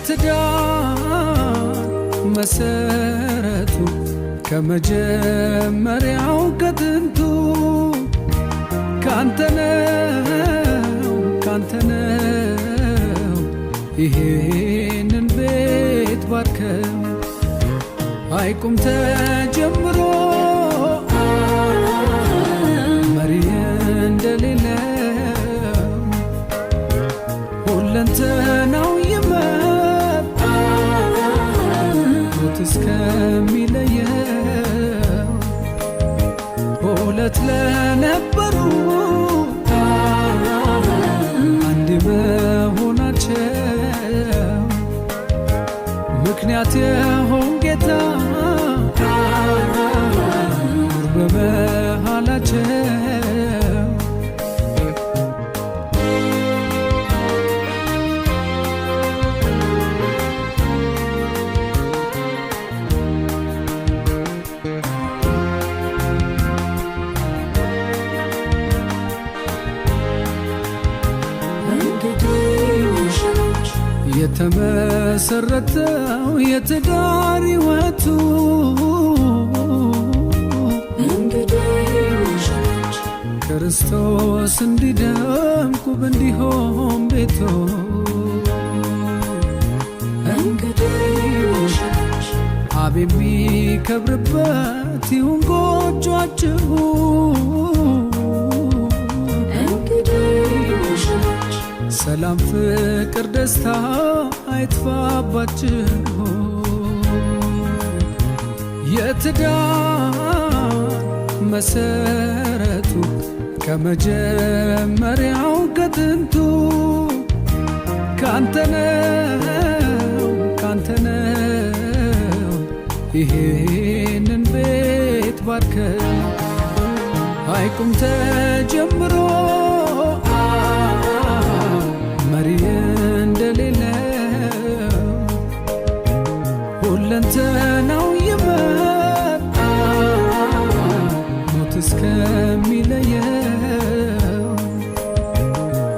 የትዳር መሰረቱ ከመጀመሪያው ከጥንቱ ካንተነው ይሄንን ቤት ባርከው አይቁም ተጀምሮ መሪ እንደሌለው ሁለንተናው ይመጣ ሞት እስከሚለየው ሁለት ለነበሩ አንድ መሆናቸው ምክንያት የሆን ጌታ ኑር በመሃላቸው የተመሰረተው የትዳር ሕይወቱ ክርስቶስ እንዲደምቅ ውብ እንዲሆን ቤቶ አብ የሚከብርበት ይሁን ጎጆአችሁ ሰላም ፍቅር ደስታ አይጥፋባችሁ የትዳር መሰረቱ ከመጀመሪያው ከጥንቱ ካንተነው ይሄንን ቤት ባርከው አይቁም ተጀምሮ መሪ እንደሌለው ሁለንተናው ይመጣ ሞት እስከሚለየው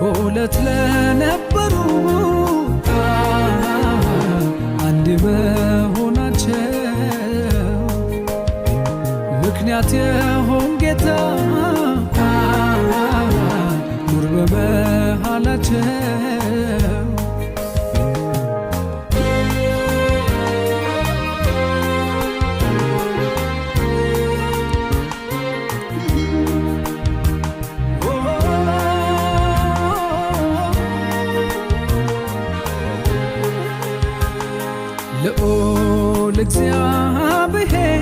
ሁለት ለነበሩ አንድ መሆናቸው ምክንያት የሆን ጌታ ኑር በመሃላቸው ልዑል እግዚአብሔር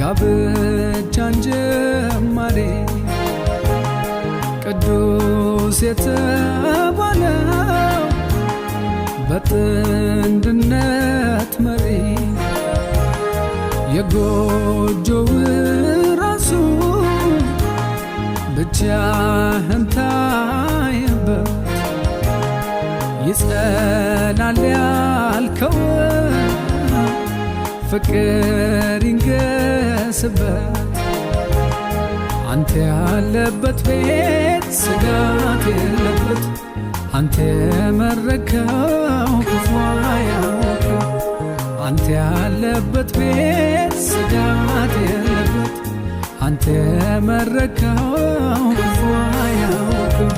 ጋብቻን ጀማሪ ቅዱስ የተባለው በጥንድነት መሪ የጎጆው ራሱ ብቻህን ታየበት ይጸናል ያልከው ፍቅር ይንገስበት አንተ ያለበት ቤት ስጋት የለበት አንተ የመረከው ክፉ አያውቅም አንተ ያለበት ቤት ስጋት የለበት አንተ የመረከው ክፉ አያውቅም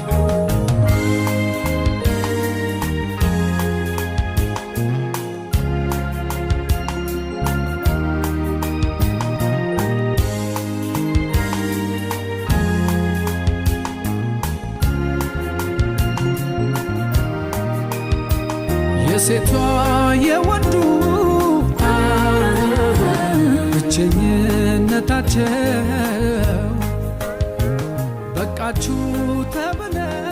የሴቷ የወንዱ ብቸኝነታቸው በቃችሁ ተብለው